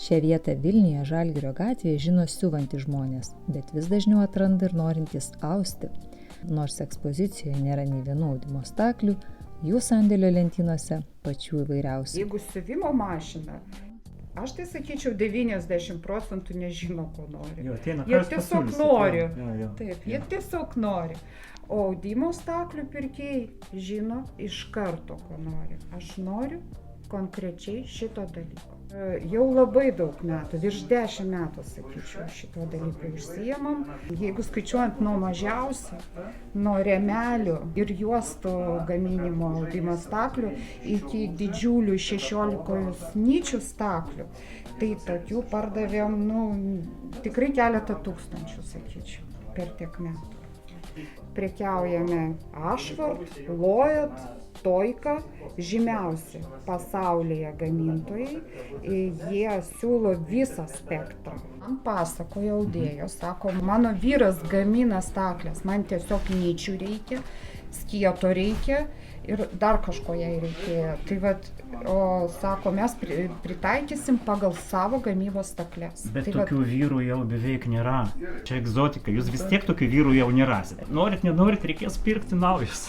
Šią vietą Vilniuje Žalgirio gatvėje žino siuvantys žmonės, bet vis dažniau atranda ir norintys austi. Nors ekspozicijoje nėra nei vienų audimo staklių, jų sandėlio lentynose pačių įvairiausių. Jeigu siuvimo mašina, aš tai sakyčiau 90% nežino, ko nori. Jie tiesiog nori. Taip, jie tiesiog nori. O audimo staklių pirkėjai žino iš karto, ko nori. Aš noriu konkrečiai šito dalyko. Jau labai daug metų, virš 10 metų, sakyčiau, šito dalyko užsiemam. Jeigu skaičiuojant nuo mažiausių, nuo rėmelių ir juostų gaminimo audimo staklių iki didžiulių 16 nyčių staklių, tai tokių pardavėm, tikrai keletą tūkstančių, sakyčiau, per tiek metų. Prekiaujame Ashford, Lloyd, Toika, žymiausi pasaulyje gamintojai, jie siūlo visą spektrą. Man pasakoja audėjos, sako, mano vyras gamina staklės, man tiesiog nyčių reikia, skieto reikia ir dar kažko jai reikėjo. Tai vat, sako, mes pritaikysim pagal savo gamybos stakles. Bet tai tokių vyrų jau beveik nėra. Čia egzotika, jūs vis tiek tokių vyrų jau nerasite. Norit, nenorit, reikės pirkti naujus.